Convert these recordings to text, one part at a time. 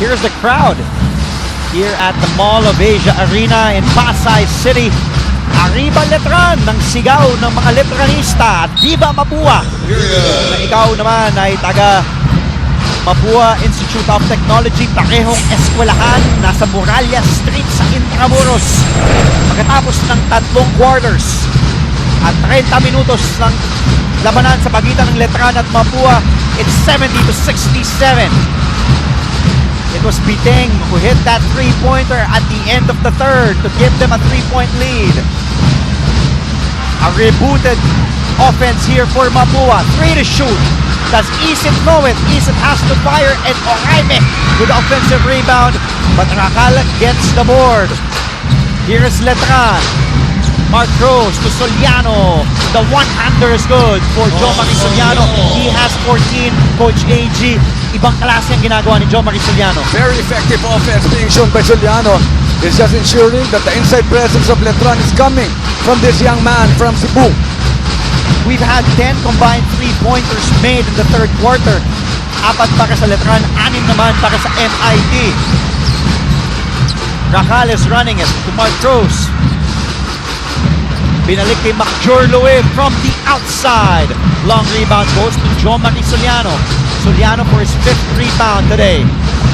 Here's the crowd here at the Mall of Asia Arena in Pasay City. Arriba Letran ng sigaw ng mga Letranista. Viva Mapua! Na ikaw naman ay taga Mapua Institute of Technology, parehong eskwelahan, nasa Muralla Street sa Intramuros. Pagkatapos ng 3 quarters at 30 minutos ng labanan sa pagitan ng Letran at Mapua, it's 70-67. It was Biteng who hit that 3-pointer at the end of the third to give them a 3-point lead. A rebooted offense here for Mapua. 3 to shoot. Does Isit know it? Isit has to fire, and Oraime with the offensive rebound, but Rakal gets the board. Here is Letran. Mark Rose to Soliano. The one-hander is good for Joe Marie Soliano. He has 14. Coach AG, ibang klase ang ginagawa ni Joe Marie Soliano. Very effective offense being shown by Soliano. He's just ensuring that the inside presence of Letran is coming from this young man from Cebu. We've had 10 combined 3-pointers made in the third quarter. 4 para sa Letran, 6 naman para sa MIT. Rakal is running it to Mark Rose. Binalik kay Macjor Louis from the outside. Long rebound goes to Joe Marie Soliano. Soliano for his 5th rebound today.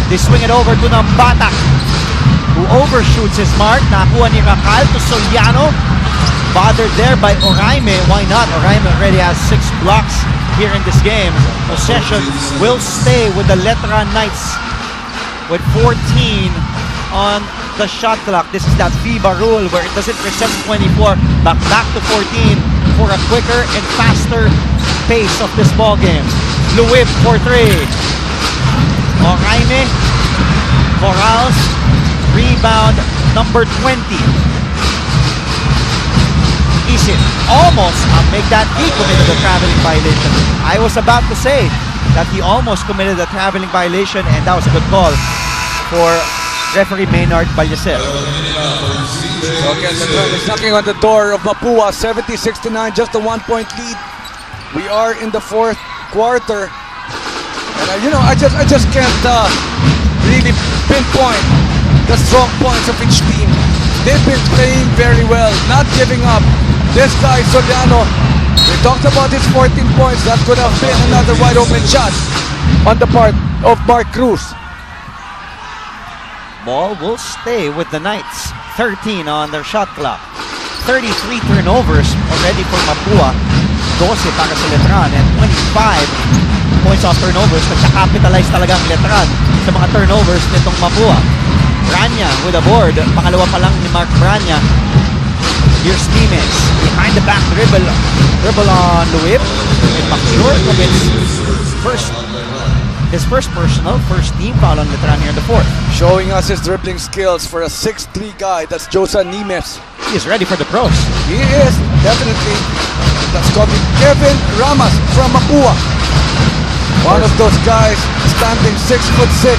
They swing it over to Nambatak, who overshoots his mark. Nakuha ni Rakal to Soliano. Bothered there by Oraime. Why not? Oraime already has 6 blocks here in this game. Possession will stay with the Letran Knights with 14 on the shot clock. This is that FIBA rule where it doesn't reset 24, back to 14 for a quicker and faster pace of this ball game. Louis for 3. Oraime, Corrals, rebound number 20. Isit almost make that. He committed a traveling violation. I was about to say that he almost committed a traveling violation, and that was a good call for referee Maynard Balyacer. Okay, Letran is knocking on the door of Mapua. 70-69, just a 1-point lead. We are in the 4th quarter, and you know, I just can't really pinpoint the strong points of each team. They've been playing very well, not giving up. This guy Soliano, we talked about his 14 points. That could have been another wide open shot on the part of Mark Cruz. Ball will stay with the Knights. 13 on their shot clock. 33 turnovers already for Mapua. 12 para sa Letran, and 25 points off turnovers. Nagka-capitalize talaga ang Letran sa mga turnovers nitong Mapua. Branya with a board. Pangalawa pa lang ni Mark Branya. Here's Times. Behind the back dribble. Dribble on Louis. And Macjor commits his first personal, first team foul on Letran here in the 4th. Showing us his dribbling skills for a 6'3" guy. That's Josan Nimes. He is ready for the pros. He is, definitely. That's coming Kevin Ramas from Mapua. One of those guys standing 6'6".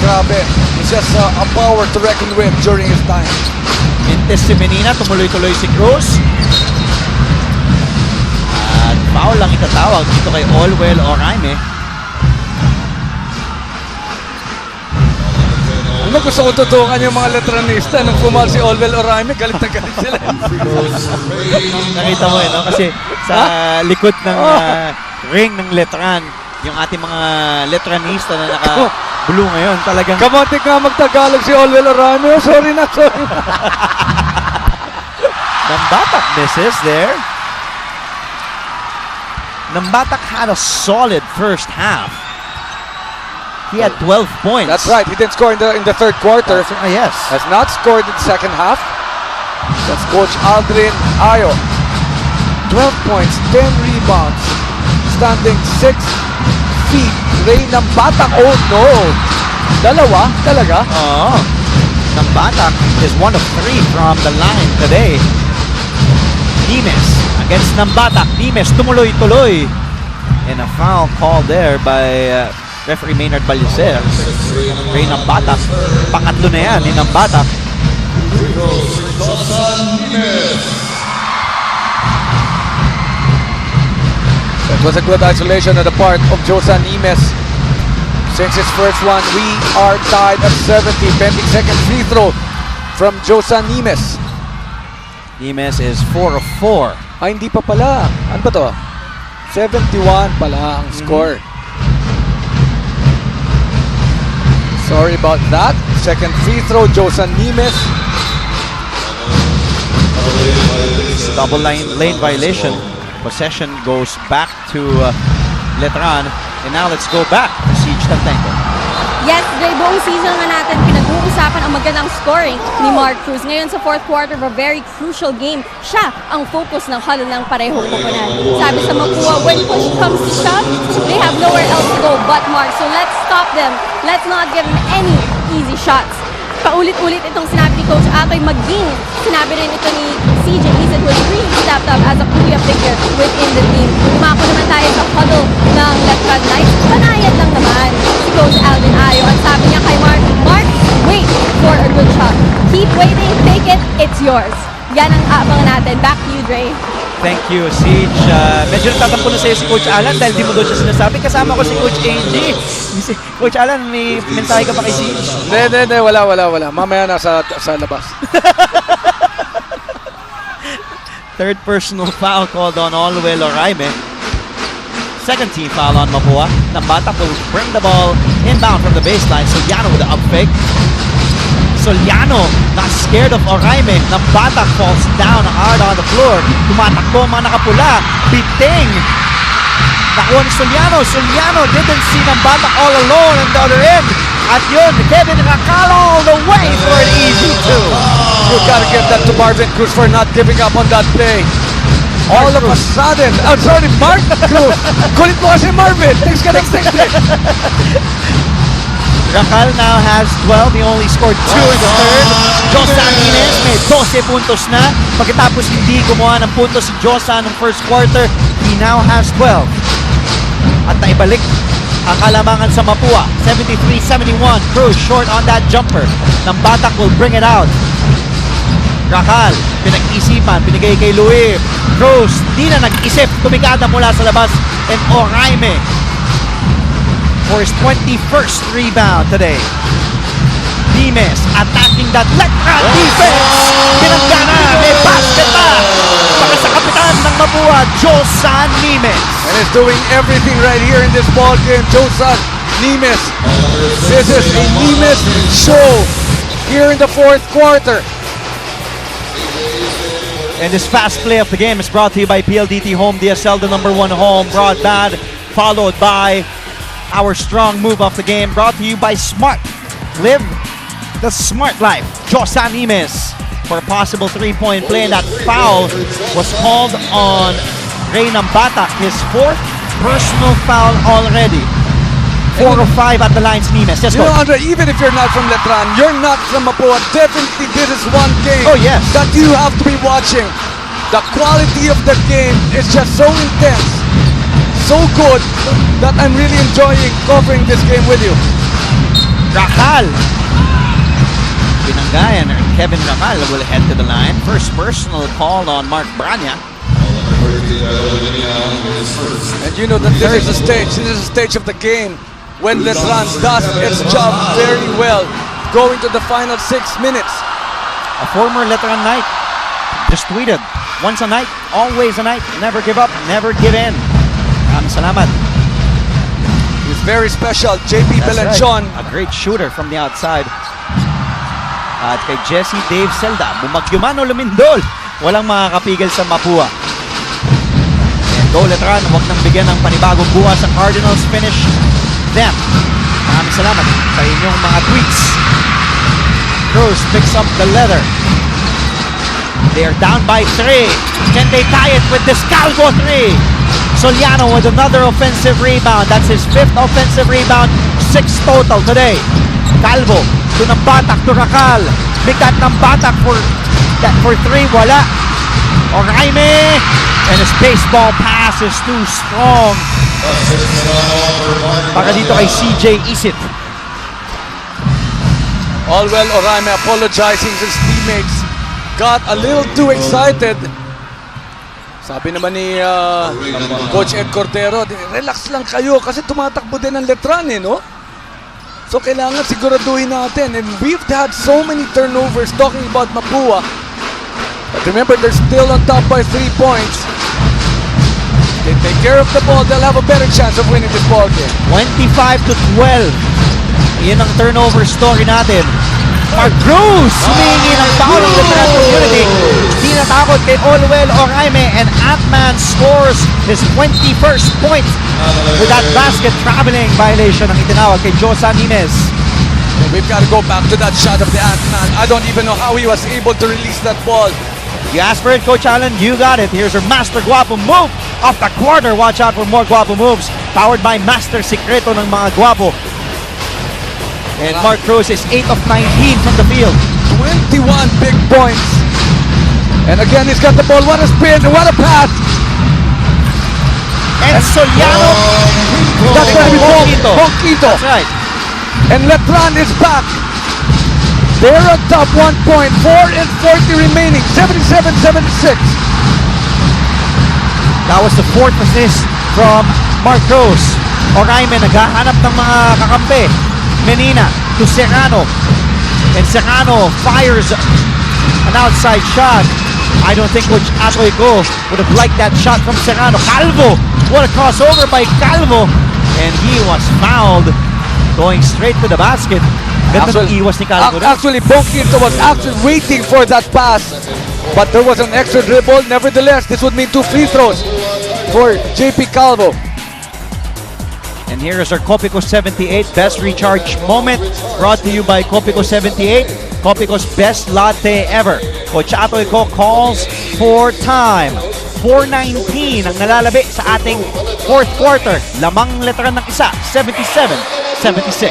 Grabe. He's just a power to reckon with during his time. Mintes si Menina, tumuloy-tuloy si Cruz. At foul lang itatawag dito kay Olwell Oraime. Ano gusto ko tutukan yung mga Letranista nung pumal si Olwell Oraime, galit na galit sila. Nakita mo no? Kasi sa likod ng ring ng Letran, yung ating mga Letranista na naka-blue ngayon, talagang kamontik nga magtagalog si Olwell Oraime. Sorry na. Nambatak misses there. Nambatak had a solid first half. He had 12 points. That's right. He didn't score in the third quarter. Yes. Has not scored in the second half. That's Coach Aldrin Ayo. 12 points, 10 rebounds. Standing 6 feet. Ray Nambatak. Oh no. Dalawa? Talaga? Oo. Nambatak is 1 of 3 from the line today. Nimes against Nambatak. Nimes tumuloy-tuloy. And a foul called there by referee Maynard Balyacer. Ray Nambatak. Pangatlo na yan ni Nambatak. That was a good isolation on the part of Josan Nimes. Since his first one, we are tied at 70. Pending second free throw from Josan Nimes. Nimes is 4 of 4. Ay, hindi pa pala. Ano ba to? 71 pala ang score. Sorry about that. Second free throw, Josan Nimes. Double lane violation. Possession goes back to Letran. And now let's go back to Siege Tantenko. Yes, Dre, buong season nga natin pinag-uusapan ang magandang scoring ni Mark Cruz. Ngayon sa fourth quarter of a very crucial game, siya ang focus ng huddle ng parehong koponan. Sabi sa Mapua, when push comes to shove, they have nowhere else to go but Mark. So let's stop them. Let's not give them any easy shots. Paulit-ulit itong sinabi ni Coach Atoy Maging. Sinabi rin ito ni CJ. He said was really stepped up as a kuya figure within the team. Umako naman tayo sa huddle ng Letran Knights. Panayad lang naman si Coach Alvin Ayo. At sabi niya kay Mark, Mark, wait for a good shot. Keep waiting, take it, it's yours. Yan ang aabangan natin. Back to you, Dre. Thank you, Siege. Medyo natatampo na sa'yo si Coach Alan dahil di mo doon siya sinasabi. Kasama ko si Coach Angie. Coach Alan, may mensahe ka pa kay Siege? Hindi. Wala. Mamaya nasa labas. Third personal foul called on Olwell Oraime. Second team foul on Mapua. Nambatak will bring the ball inbound from the baseline. Soliano with the up fake. Soliano not scared of Oraime. Nambatak falls down hard on the floor. Tumatakbo mga nakapula. Biting. Nakuha ni Soliano. Soliano didn't see Nambatak all alone on the other end. At yun, Kevin Racal all the way for an easy two. You gotta give that to Marvin Cruz for not giving up on that play. All of a sudden, Mark Cruz. Kulit mo kasi Marvin. Things get extended. Racal now has 12. He only scored 2 in the third. Josan Ines may 12 puntos na. Pagkatapos hindi gumawa ng puntos si Josan ng first quarter, he now has 12. At naibalik ang kalamangan sa Mapua. 73-71. Cruz short on that jumper. Nambatak will bring it out. Racal, pinag-isipan, pinigay kay Louis. Cruz, di na nag-isip. Tumikada mula sa labas. And Oraime for his 21st rebound today. Nimes attacking that Letran defense. Pinangga na, may basket pa. Para sa kapitan ng Mapua, Josan Nimes. And is doing everything right here in this ball game. Josan Nimes. This is a Nimes show here in the fourth quarter. And this fast play of the game is brought to you by PLDT Home DSL, the #1 home broadband, followed by our strong move of the game, brought to you by Smart. Live the smart life. Josan Nimes for a possible three-point play, and that foul was called on Ray Nambatak, his 4th personal foul already. 4 of 5 at the lines, Nimes. Yes, You know, Coach. Andre, even if you're not from Letran, you're not from Mapua, definitely this is one game Oh, yes. that you have to be watching. The quality of the game is just so intense, so good, that I'm really enjoying covering this game with you. Racal. Pinanggayan, Kevin Racal will head to the line. First personal call on Mark Brania. And you know that this is the stage of the game when Letran does its job very well, going to the final 6 minutes. A former Letran Knight just tweeted, once a night, always a night, never give up, never give in. Salamat. He's very special, JP That's Belanchon. right. A great shooter from the outside. At kay Jesse Dave Zelda, bumagyo man o lumindol, walang makakapigil sa Mapua. And go Letran, huwag nang bigyan ng panibagong buwas sa Cardinals. Finish them. Maraming salamat sa inyong mga tweets. Cruz picks up the leather. They are down by 3. Can they tie it with this Calvo 3? Soliano with another offensive rebound. That's his 5th offensive rebound. 6 total today. Calvo to Nambatak to Racal. Bigat Nambatak for 3. Wala. Oraime. And his baseball pass is too strong. Para dito kay CJ Isit. Olwell Oraime apologizing to his teammates. Got a little too excited. Sabi naman ni Coach Ed Cordero, relax lang kayo kasi tumatakbo din ang Letran no? So kailangan siguraduhin natin. And we've had so many turnovers talking about Mapua. But remember, they're still on top by 3 points. They take care of the ball, they'll have a better chance of winning this ball game. 25-12. Yan ang turnover story natin. Mark Cruz humingi ng foul ng Letran community. Di natakot kay Olwell Oraime, and Ant-Man scores his 21st point with that basket traveling violation ang itinawag kay Josan Jimenez. We've got to go back to that shot of the Ant-Man. I don't even know how he was able to release that ball. You asked for it, Coach Allen, you got it. Here's our Master Guapo move off the corner. Watch out for more Guapo moves. Powered by Master Secreto ng mga Guapo. And Mark Cruz is 8 of 19 from the field. 21 big points. And again, he's got the ball. What a spin, what a pass. And Soliano. That's going to be Bonquito. That's right. And Letran is back. They're on top 1 point. 4 and 40 remaining. 77-76. That was the fourth assist from Mark Cruz. Oraime naghahanap ng mga kakampi. Menina to Serrano. And Serrano fires an outside shot. I don't think Coach Atoyko would have liked that shot from Serrano. Calvo! What a crossover by Calvo! And he was fouled going straight to the basket. Ganda ng iwas ni Calvo. Actually, Bonquito was actually waiting for that pass. But there was an extra dribble. Nevertheless, this would mean 2 free throws for JP Calvo. And here is our Copico 78 Best Recharge Moment, brought to you by Copico 78, Copico's best latte ever. Coach Atoyko calls for time. 4:19 ang nalalabi sa ating fourth quarter. Lamang Letran ng isa, 77-76.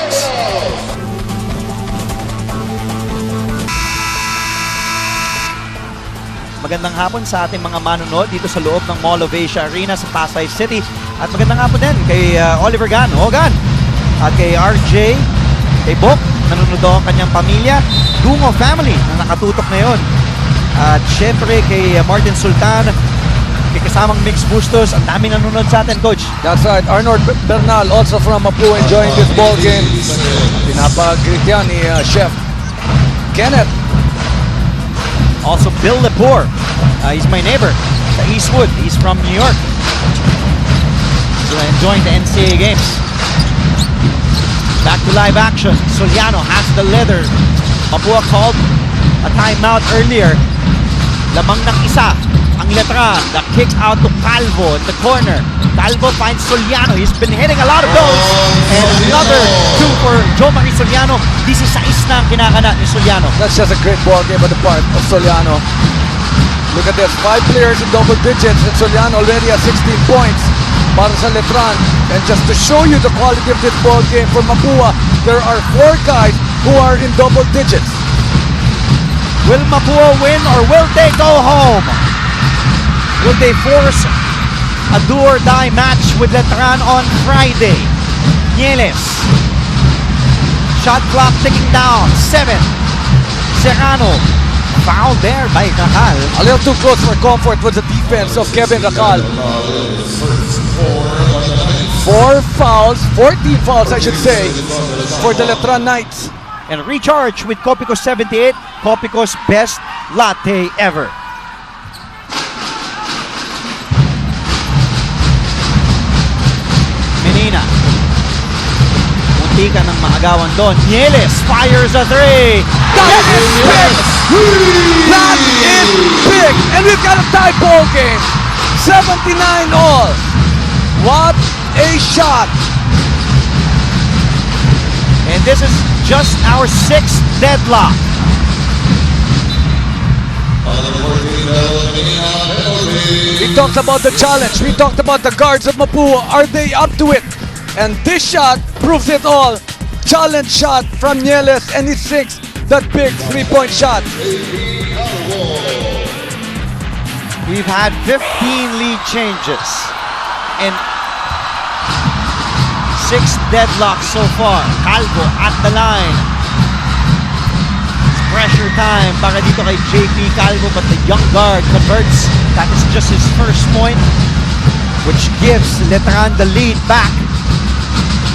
Magandang hapon sa ating mga manonood dito sa loob ng Mall of Asia Arena sa Pasay City. At magandang hapon din kay Oliver Gan, at kay RJ, kay Bok, nanonood ang kanyang pamilya, Dungo family na nakatutok ngayon. At syempre kay Martin Sultan, kay kasamang Mix Bustos, ang daming nanonood sa atin, Coach. That's right. Arnold Bernal, also from Mapua, enjoying this ball game. Pinapagrit yan ni Chef Kenneth. Also Bill Lepore, he's my neighbor sa Eastwood. He's from New York. So enjoying the NCAA games. Back to live action. Soliano has the leather. Mapua called a timeout earlier. Lamang ng isa ang Letran. The kick out to Calvo in the corner. Calvo finds Soliano. He's been hitting a lot of those. And another two for Joe Marie Soliano. 16 na ang kinakana ni Soliano. That's just a great ball game on the part of Soliano. Look at this, 5 players in double digits, and Soliano already has 16 points para sa Letran. And just to show you the quality of this ball game for Mapua, there are 4 guys who are in double digits. Will Mapua win or will they go home? Will they force a do-or-die match with Letran on Friday? Nieles. Shot clock ticking down. 7. Serrano. Foul there by Racal. A little too close for comfort with the defense of Kevin Racal. 14 fouls I should say, for the Letran Knights. And recharge with Copico 78, Copico's best latte ever. Menina. Muntikan ng maagawan doon. Nieles fires a 3. That is big! That is big! And we've got a tie ball game. 79 all. What a shot! And this is just our 6th deadlock. We talked about the challenge. We talked about the guards of Mapua. Are they up to it? And this shot proves it all. Challenge shot from Nieles, and he sinks that big 3-point shot. We've had 15 lead changes and 6 deadlocks so far. Calvo at the line. It's pressure time para dito kay JP Calvo, but the young guard converts. That is just his first point, which gives Letran the lead back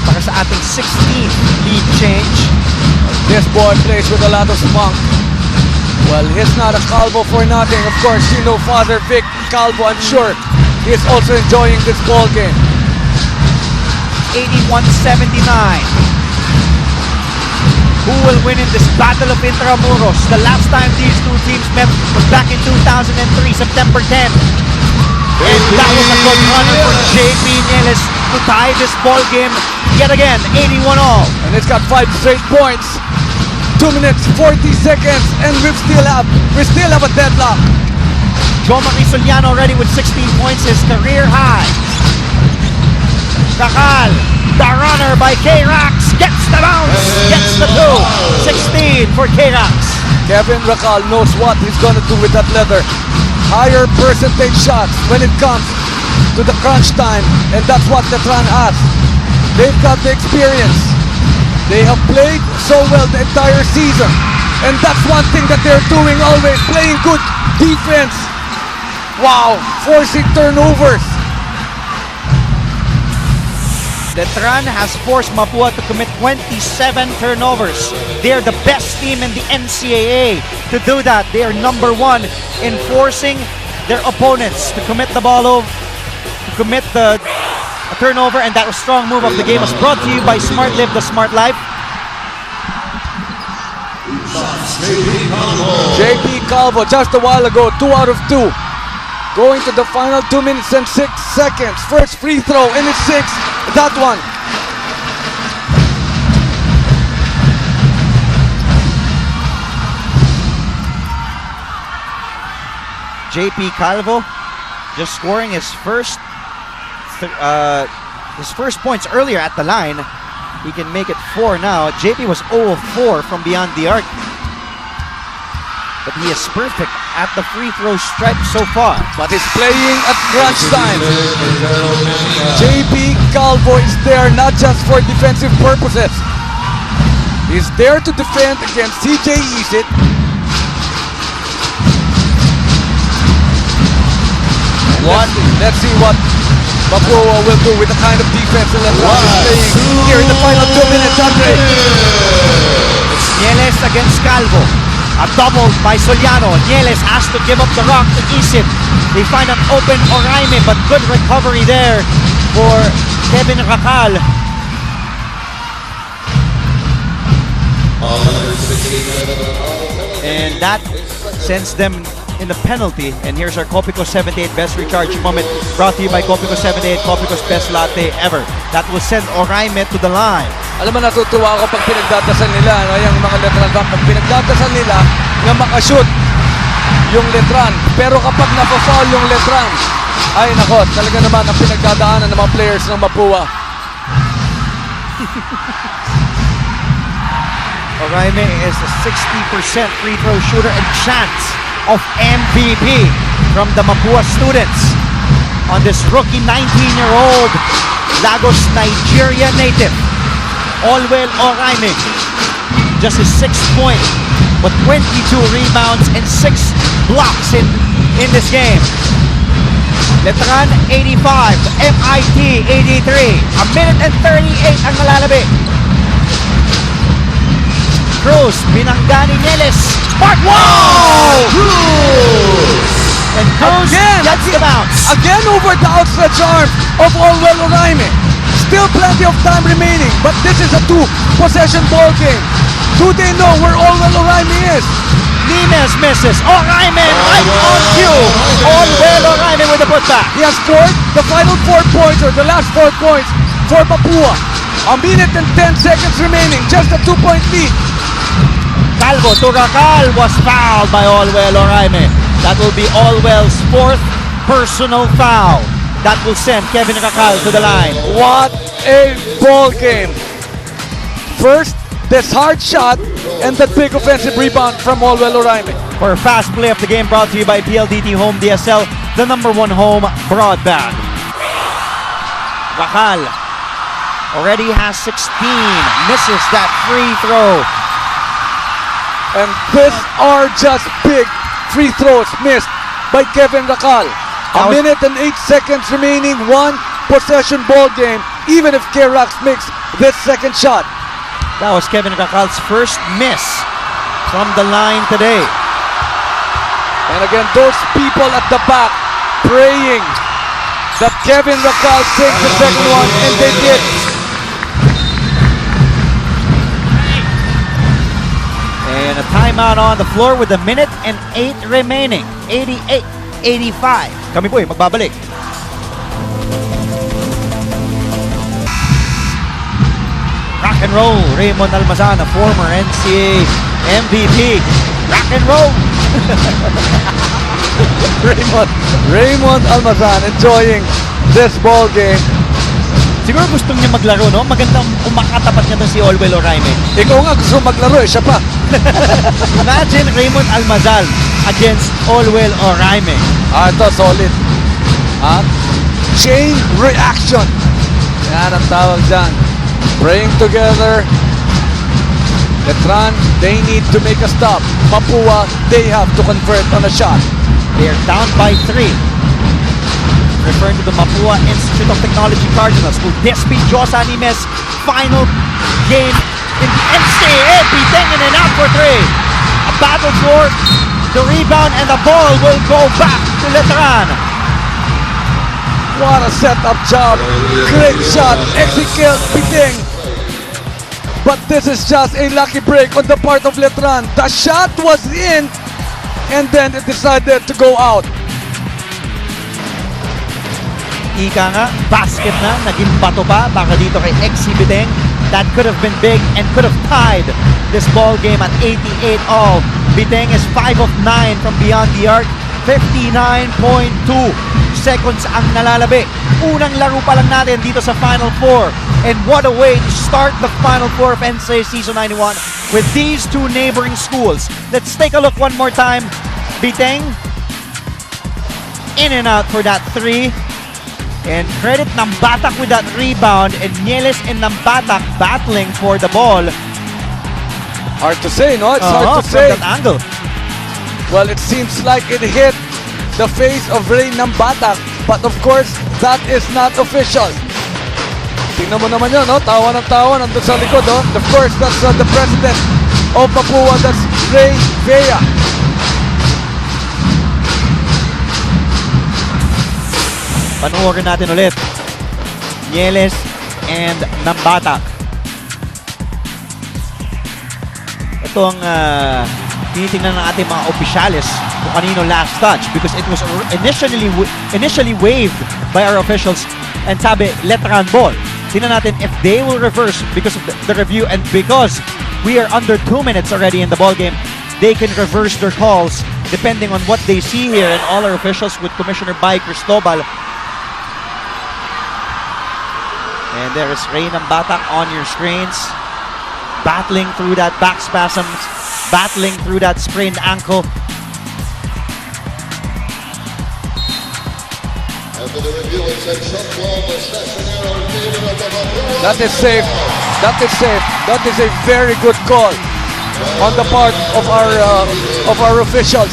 para sa ating 16th lead change. This boy plays with a lot of spunk. Well, he's not a Calvo for nothing. Of course, you know Father Vic Calvo, I'm sure he's also enjoying this ball game. 81-79. Who will win in this Battle of Intramuros? The last time these two teams met was back in 2003, September 10. And that was a good run for JP Nieles to tie this ball game yet again, 81-all. And it's got 5 straight points. 2 minutes, 40 seconds, and we still have a deadlock. Juan Soliano already with 16 points, his career high. Racal, the runner by K-Rax, gets the bounce, gets the 2. 16 for K-Rax. Kevin Racal knows what he's gonna do with that leather. Higher percentage shots when it comes to the crunch time, and that's what Letran has. They've got the experience. They have played so well the entire season, and that's one thing that they're doing always, playing good defense. Wow, forcing turnovers. Letran has forced Mapua to commit 27 turnovers. They're the best team in the NCAA to do that. They are number 1 in forcing their opponents to commit the ball over, to commit the turnover, and that was strong move of the game was brought to you by Smart Live, the Smart Life. JP Calvo just a while ago, 2 out of 2. Going to the final 2 minutes and 6 seconds. First free throw, and it's 6. That one. JP Calvo just scoring his first points earlier at the line. He can make it 4 now. JP was 0 of 4 from beyond the arc, but he is perfect at the free throw stripe so far. But he's playing at crunch time. JP Calvo is there not just for defensive purposes. He's there to defend against CJ Isit. Let's see what Mapua will do with the kind of defense that Letran is playing here in the final 2 minutes. Andre. Nieles against Calvo. A double by Soliano. Nieles has to give up the rock to Isit. They find an open Oraime, but good recovery there for Kevin Racal. And that sends them in the penalty. And here's our Copico 78 best recharge moment, brought to you by Copico 78, Copico's best latte ever. That will send Oraime to the line. Alam mo, natutuwa ako pag pinagdadasal nila, no? Yung mga Letran back, pag pinagdadasal nila na makashoot yung Letran. Pero kapag napafoul yung Letran, ay nako, talaga naman ang pinagdadaanan ng mga players ng Mapua. Oraime is a 60% free throw shooter and chance of MVP from the Mapua students on this rookie 19-year-old Lagos, Nigeria native. Allwell Oraime, just his 6th point, but 22 rebounds and 6 blocks in this game. Letran 85, MIT 83. A minute and 38 ang malalabi. Cruz, binangga ni Nieles. Mark, wow! And Cruz gets the bounce. Again over the outstretched arm of Allwell Oraime. Still plenty of time remaining, but this is a 2-possession ball game. Do they know where Allwell Oraime is? Nimes misses. Oraime right on cue. Allwell Oraime with the putback. He has scored the final 4 points, or the last 4 points for Mapua. A minute and 10 seconds remaining, just a 2-point lead. Calvo to Racal was fouled by Allwell Oraime. That will be Allwell's 4th personal foul. That will send Kevin Racal to the line. What a ball game. First, this hard shot and that big offensive rebound from Allwell Oraime. For a fast play of the game brought to you by PLDT Home DSL, the #1 home broadband. Racal already has 16, misses that free throw. And these are just big free throws missed by Kevin Racal. A minute and 8 seconds remaining, 1-possession ball game. even if K-Rox makes this second shot. That was Kevin Racal's first miss from the line today. And again, those people at the back praying that Kevin Racal takes the second one, and they did. And a timeout on the floor with a minute and 8 remaining. 88-85. Kami po magbabalik. Rock and roll, Raymond Almazan, a former NCAA MVP. Rock and roll. Raymond Almazan enjoying this ball game. Siguro gusto niya maglaro, no? Magandang umakatapat niya doon si Olwell Oraime. Ikaw nga gusto maglaro, siya pa. Imagine Raymond Almazan against Olwell Oraime. Ito, solid. Chain reaction. Yan ang tawag dyan. Praying together. Letran, they need to make a stop. Mapua, they have to convert on a shot. They are down by 3. Referring to the Mapua Institute of Technology Cardinals, who this be Diyos Animes' final game in the NCAA. Biteng in and out for 3. A battle for the rebound, and the ball will go back to Letran. What a setup job. Great shot. Execute Biteng. But this is just a lucky break on the part of Letran. The shot was in, and then it decided to go out. Ika nga, basket na, naging bato pa, baka dito kay CSJL. That could have been big and could have tied this ball game at 88 all. Biteng is 5 of 9 from beyond the arc. 59.2 seconds ang nalalabi. Unang laro pa lang natin dito sa Final Four. And what a way to start the Final Four of NCAA Season 91 with these two neighboring schools. Let's take a look one more time. Biteng, in and out for that 3. And credit Nambatak with that rebound, and Nieles and Nambatak battling for the ball. Hard to say, no? It's hard to From say. that angle. Well, it seems like it hit the face of Ray Nambatak, but of course, that is not official. Tingnan mo naman yun, no? Tawa ng tawa nandun sa likod, no? Of course, that's the president of Mapua, that's Ray Vea. Panoorin natin ulit. Nieles and Nambatak. Ito ang tinitingnan ng ating mga opisyalis kung kanino last touch, because it was initially waved by our officials, and sabi Letran ball. Tingnan natin if they will reverse because of the review, and because we are under 2 minutes already in the ball game, they can reverse their calls depending on what they see here, and all our officials with Commissioner Bay Cristobal. And there is Ray Nambatak on your screens, battling through that back spasms, battling through that sprained ankle. That is safe. That is safe. That is a very good call on the part of our officials.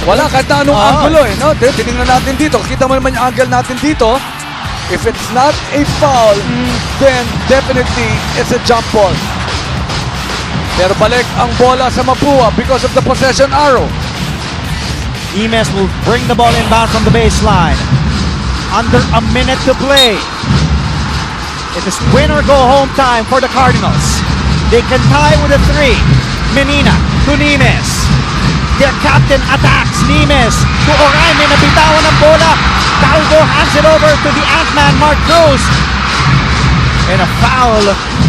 Wala kahit na anong angulo eh, no? Tinignan natin dito. Kita mo naman yung angle natin dito. If it's not a foul, then definitely it's a jump ball. Pero balik ang bola sa Mapua because of the possession arrow. Imes will bring the ball inbound from the baseline. Under a minute to play. It is win or go home time for the Cardinals. They can tie with a 3. Menina to Nimes. Their captain attacks. Nimes to Oraime na bitawan ng bola. Calvo hands it over to the Ant-Man, Mark Cruz. And a foul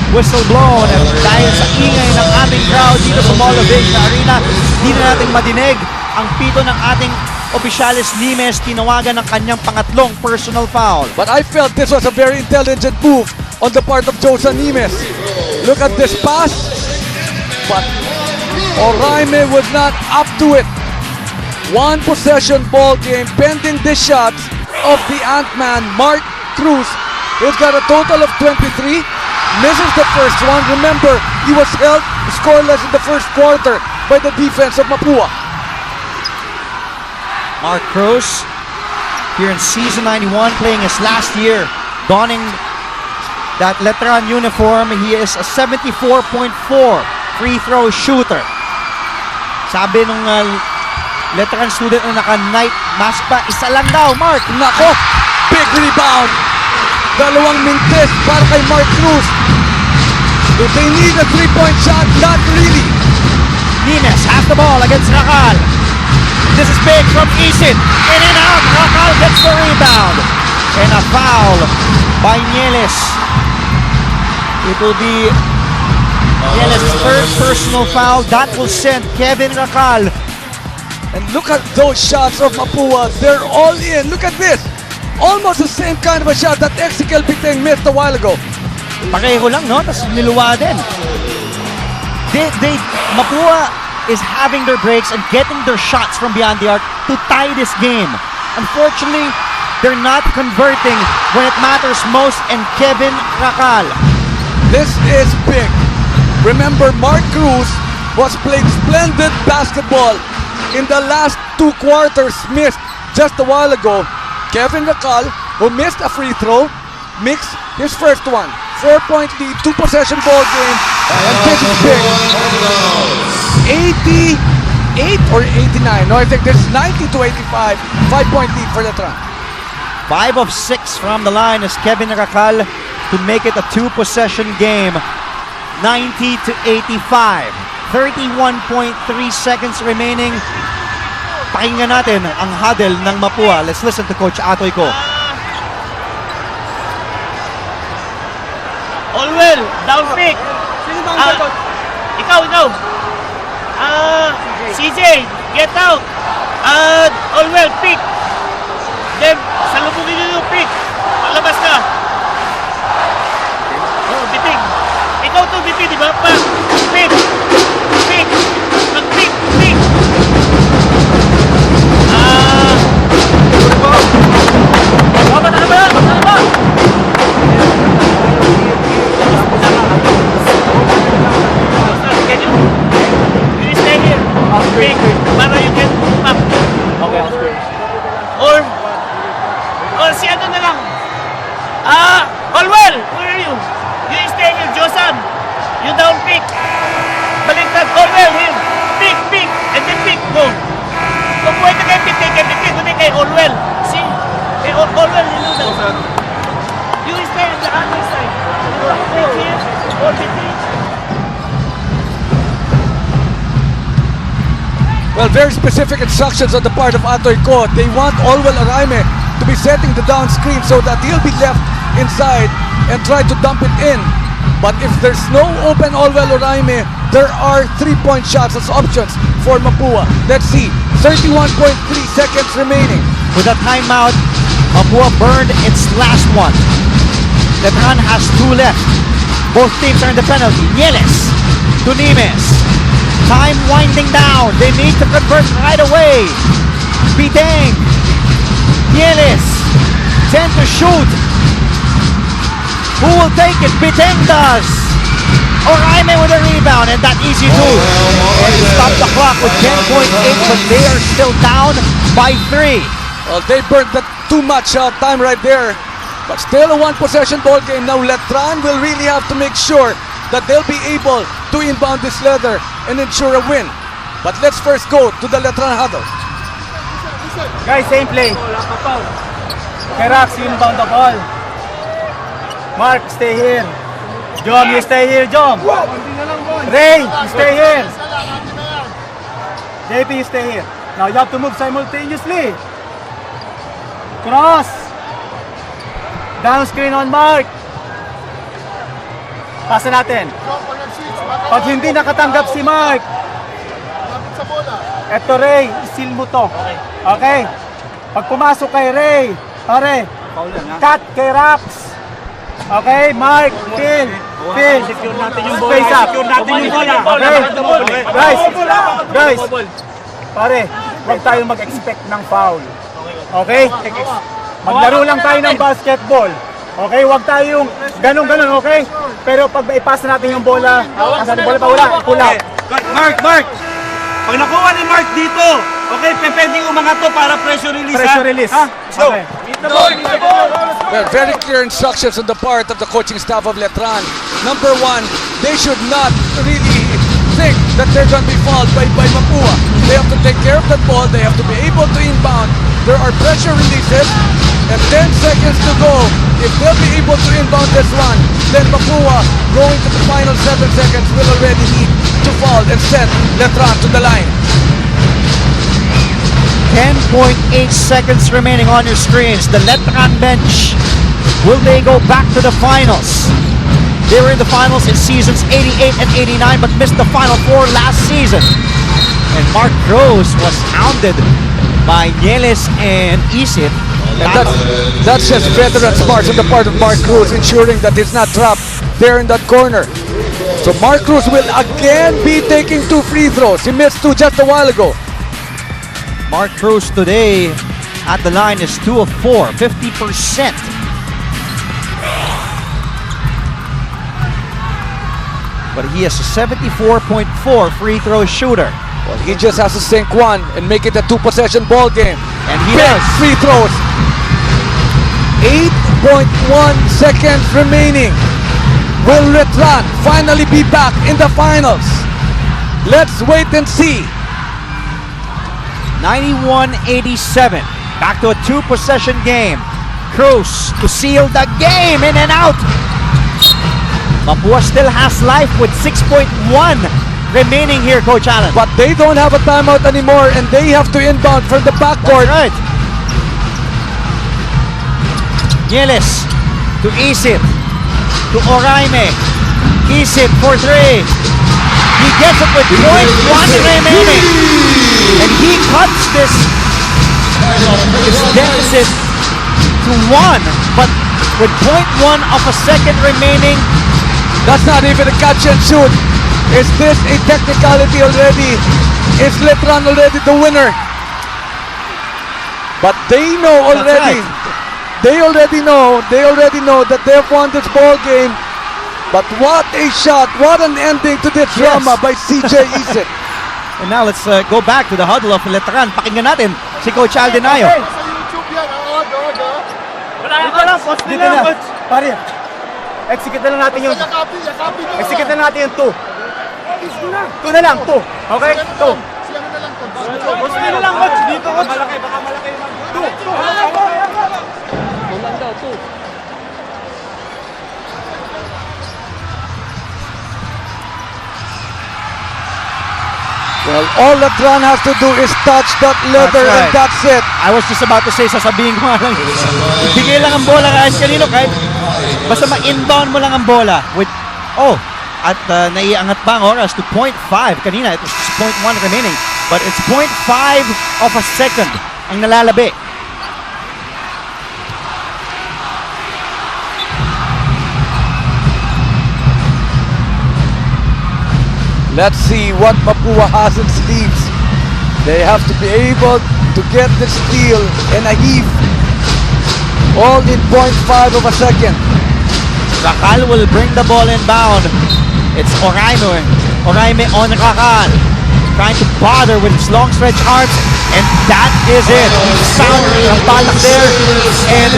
whistle blown. At dahil sa ingay ng ating crowd dito sa Mall of Asia Arena, di na natin madinig ang pito ng ating opisyalis. Nimes tinawagan ng kanyang pangatlong personal foul. But I felt this was a very intelligent move on the part of Josa Nimes. Look at this pass. But Oraime was not up to it. One possession ball game pending the shots of the Ant-Man, Mark Cruz. He's got a total of 23. Misses the first one. Remember, he was held scoreless in the first quarter by the defense of Mapua. Mark Cruz here in season 91, playing his last year, donning that Letran uniform. He is a 74.4 free throw shooter. Sabi nung Letran student na naka-night mask pa, isa lang daw, Mark. Nako! Big rebound! Dalawang mintes para kay Mark Cruz. If they need a three-point shot, not really. Nines has the ball against Rakal. This is big from Isin. In and out. Rakal gets the rebound. And a foul by Nieles. It will be Nieles' third personal foul. That will send Kevin Rakal. And look at those shots of Mapua. They're all in. Look at this. Almost the same kind of a shot that Ezekiel Biteng missed a while ago. Pareho lang, no? Tapos niluwa din. Mapua is having their breaks and getting their shots from beyond the arc to tie this game. Unfortunately, they're not converting when it matters most, and Kevin Rakal. This is big. Remember, Mark Cruz was playing splendid basketball in the last 2 quarters, missed just a while ago. Kevin Rakal, who missed a free throw, mixed his first one. 4-point lead, 2-possession ball game, and this is big. 88 or 89? No, I think this is 90 to 85. 5-point lead for Letran. 5 of 6 from the line is Kevin Rakal to make it a 2-possession game. 90 to 85. 31.3 seconds remaining. Pakinggan natin ang huddle ng Mapua. Let's listen to Coach Atoy Ko. All well, down pick. Ikaw. CJ, get out. All well, pick. Then, salubungin nyo yung pick. Palabas ka. Oh, biting. Ikaw to, biting, di ba? Pick. Pick. Mag-pick. Pick. Tama ba? You stay here. Pick. Para you can up. Okay. Or si ano na lang. Olwell, where are you? You stay here, Josan. You down pick. Baliktad, Olwell, here. Pick, and then pick, go. Kung pwede kay Pitik, kundi kay Olwell. See? Kay Olwell, you know that. You stay on the other side. Pick here, or Pitik. Well, very specific instructions on the part of Atoy Ko. They want Olwell Araime to be setting the down screen so that he'll be left inside and try to dump it in. But if there's no open Olwell Araime, there are 3-point shots as options for Mapua. Let's see. 31.3 seconds remaining. With a timeout, Mapua burned its last one. Letran has 2 left. Both teams are in the penalty. Nieles to Nimes. Time winding down. They need to convert right away. Biteng. Nieles. 10 to shoot. Who will take it? Biteng does. Oraime with a rebound, and that easy too. And stop the clock with 10.8, but they are still down by 3. Well, they burned that too much time right there. But still a 1-possession ball game. Now Letran will really have to make sure that they'll be able to inbound this leather and ensure a win. But let's first go to the Letran huddle. Guys, same play. Kerax, you inbound the ball. Mark, stay here. Jom, you stay here, Jom. Ray, you stay here. JP, you stay here. Now you have to move simultaneously. Cross. Down screen on Mark. Pasa natin. Pag hindi nakatanggap si Mark, eto Ray, isil mo to. Okay? Pag pumasok kay Ray, pare, cut kay Rax. Okay, Mark, Phil. Secure natin yung bola. Space up. Secure natin yung bola. Okay. Guys. Pare, huwag tayo mag-expect ng foul. Okay? Maglaro lang tayo ng basketball. Okay, huwag tayong ganun-ganun, okay? Pero pag ipasa natin yung bola, ang bola pa wala, pull out. Mark! Pag nakuha ni Mark dito, Okay, pwedeng umangat to para pressure release. Pressure release. Ha? Let's go. Well, very clear instructions on the part of the coaching staff of Letran. Number one, they should not really think that they're going to be fouled by Mapua. They have to take care of that ball. They have to be able to inbound. There are pressure releases and 10 seconds to go. If they'll be able to inbound this one, then Mapua, going to the final 7 seconds, will already need to foul and send Letran to the line. 10.8 seconds remaining on your screens. The Letran bench, will they go back to the finals? They were in the finals in seasons 88 and 89 but missed the Final Four last season. And Mark Cruz was hounded by Nieles and Isip. And that's just veteran smarts on the part of Mark Cruz, ensuring that he's not trapped there in that corner. So Mark Cruz will again be taking 2 free throws. He missed 2 just a while ago. Mark Cruz today at the line is 2 of 4, 50%. But he is a 74.4 free throw shooter. Well, he just has to sink one and make it a 2-possession ball game. And he Big does. free throws. 8.1 seconds remaining. Will Letran finally be back in the finals? Let's wait and see. 91-87. Back to a 2-possession game. Cruz to seal the game, in and out. Mapua still has life with 6.1 remaining here, Coach Allen. But they don't have a timeout anymore and they have to inbound from the backcourt. That's right. Nieles to Isip to Oraime. Isip for 3. He gets it with 0.1 remaining. And he cuts this deficit to 1. But with 0.1 of a second remaining, that's not even a catch and shoot. Is this a technicality already? Is Letran already the winner? But they know already. They already know that they've won this ball game. But what a shot! What an ending to this drama by CJ Isip. And now let's go back to the huddle of Letran. Pakinggan natin si Coach Aldenayo. Dito lang, coach. Dito na. Pare, execute na lang natin yung... Execute na natin yung 2. 2 na lang, 2. Okay? 2. Coach, dito lang, coach. Dito, coach. Malaki, baka malaki. 2. 2 lang daw, 2. Well, all Letran has to do is touch that leather and that's it. I was just about to say, sasabihin ko nga lang, bigay lang ang bola kahit kanino, kahit basta ma-inbound mo lang ang bola. With, at naiangat ba ang oras to 0.5 kanina, it was 0.1 remaining, but it's 0.5 of a second ang nalalabi. Let's see what Mapua has in sleeves. They have to be able to get the steal and a heave. All in 0.5 of a second. Rakal will bring the ball inbound. It's Oraime on Rakal. Trying to bother with his long stretch arms. And that is it. Sound ng batak there. And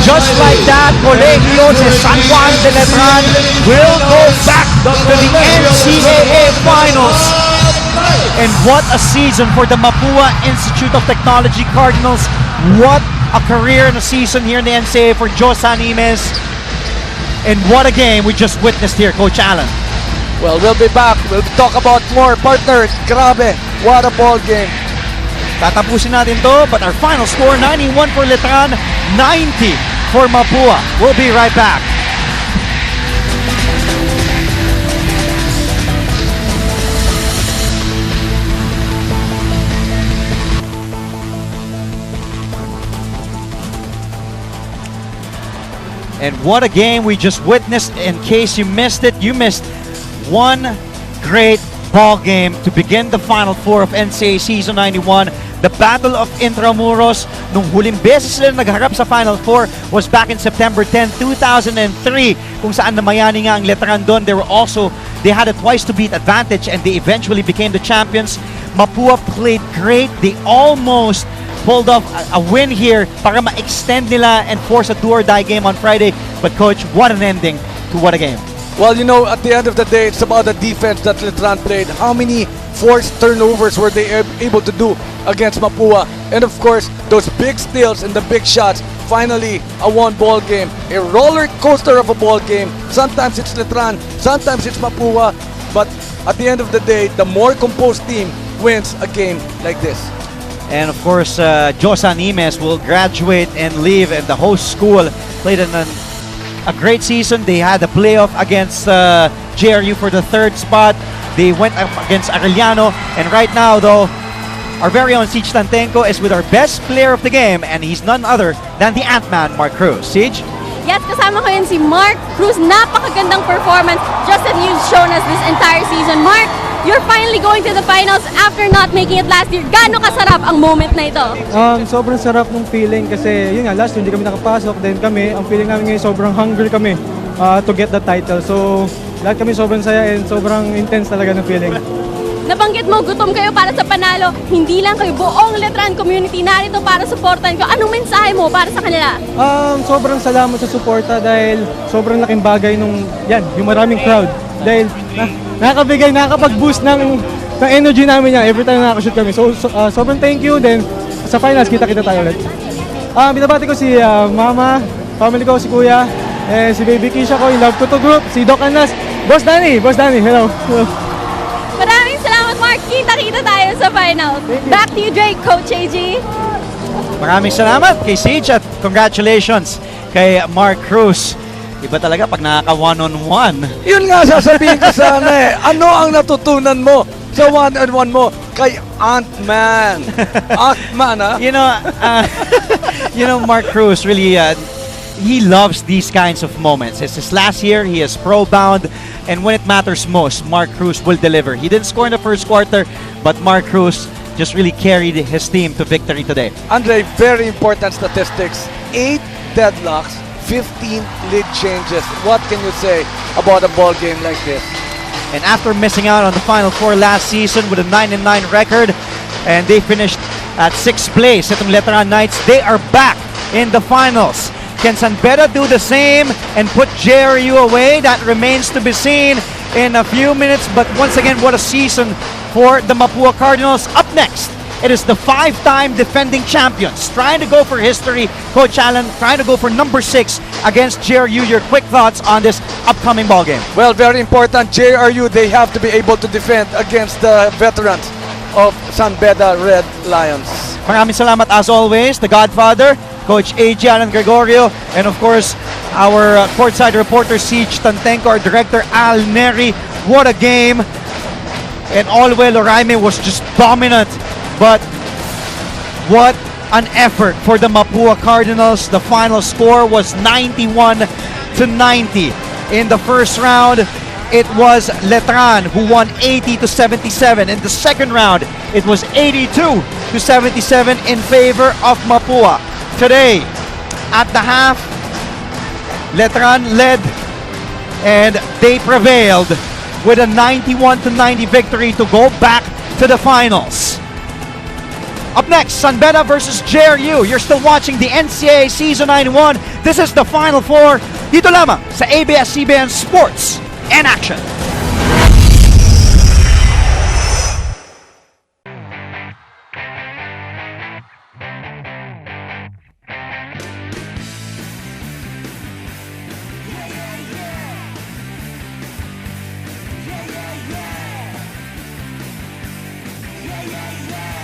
just like that, Colegio de San Juan de Letran will go back to the NCAA Finals. And what a season for the Mapua Institute of Technology Cardinals. What a career and a season here in the NCAA for Josan Imes. And what a game we just witnessed here, Coach Allen. Well, we'll be back. We'll talk about more partners. Grabe, what a ball game. Tatapusin natin to, but our final score, 91 for Letran, 90 for Mapua. We'll be right back. And what a game we just witnessed. In case you missed it, you missed one great ball game to begin the Final Four of NCAA Season 91. The Battle of Intramuros. Nung huling beses sila nagharap sa Final Four was back in September 10, 2003, kung saan namayani nga ang Letran doon. They had a twice to beat advantage and they eventually became the champions. Mapua played great. They almost pulled off a win here para ma-extend nila and force a do-or-die game on Friday. But coach, what an ending to what a game. Well, you know, at the end of the day, it's about the defense that Letran played. How many forced turnovers were they able to do against Mapua? And of course, those big steals and the big shots. Finally, a one-ball game. A roller coaster of a ball game. Sometimes it's Letran, sometimes it's Mapua. But at the end of the day, the more composed team wins a game like this. And of course, Josa Nimes will graduate and leave, and the host school played a great season. They had a playoff against JRU for the third spot. They went up against Arellano, and right now though, our very own Siege Tantenko is with our best player of the game, and he's none other than the Ant-Man, Mark Cruz. Siege? Yes, kasama ko yun si Mark Cruz. Napakagandang performance just as you've shown us this entire season. Mark, you're finally going to the finals after not making it last year. Gaano kasarap ang moment na ito? Sobrang sarap ng feeling kasi yun nga, last year hindi kami nakapasok. Then kami, ang feeling namin ngayon sobrang hungry kami to get the title. So lahat kami sobrang saya and sobrang intense talaga ng feeling. Nabanggit mo, gutom kayo para sa panalo. Hindi lang kayo, buong Letran community narito para supportan ko. Anong mensahe mo para sa kanila? Sobrang salamat sa suporta dahil sobrang laking bagay nung yung maraming crowd. Dahil nakakapag-boost ng energy namin yan every time nakakashoot kami. So sobrang thank you. Then sa finals, kita-kita tayo ulit. Binabati ko si mama, family ko, si kuya, si baby Kisha ko, yung love ko to group, si Doc Anas, Boss Danny, hello. Maraming salamat, Mark. Kita-kita tayo sa final. Back to you, Drake, Coach AG. Maraming salamat kay Siege at congratulations kay Mark Cruz. Iba talaga pag nakaka one-on-one. Yun nga sasabihin ko sana eh. Ano ang natutunan mo sa one-on-one mo kay Ant-Man? Ant-Man, ha? You know, Mark Cruz really, he loves these kinds of moments. It's his last year, he is pro-bound, and when it matters most, Mark Cruz will deliver. He didn't score in the first quarter, but Mark Cruz just really carried his team to victory today. Andre, very important statistics. 8 deadlocks, 15 lead changes. What can you say about a ball game like this? And after missing out on the Final Four last season with a 9-9 record, and they finished at 6th place, itong Letran Knights, they are back in the finals. Can San Beda do the same and put JRU away? That remains to be seen in a few minutes. But once again, what a season for the Mapua Cardinals. Up next, it is the 5-time defending champions trying to go for history. Coach Allen trying to go for number 6 against JRU. Your quick thoughts on this upcoming ball game? Well, very important. JRU, they have to be able to defend against the veterans of San Beda Red Lions. Maraming salamat as always, the Godfather, Coach A.J. Alan Gregorio, and of course, our courtside reporter, Siege Tantenko, our director, Al Neri. What a game. And Olwe Loraime was just dominant. But what an effort for the Mapua Cardinals. The final score was 91-90. In the first round, it was Letran who won 80-77. In the second round, it was 82-77 in favor of Mapua. Today, at the half, Letran led and they prevailed with a 91-90 victory to go back to the finals. Up next, San Beda versus JRU. You're still watching the NCAA Season 91. This is the Final Four. Dito lamang sa ABS-CBN Sports and Action. Yeah, yeah, yeah.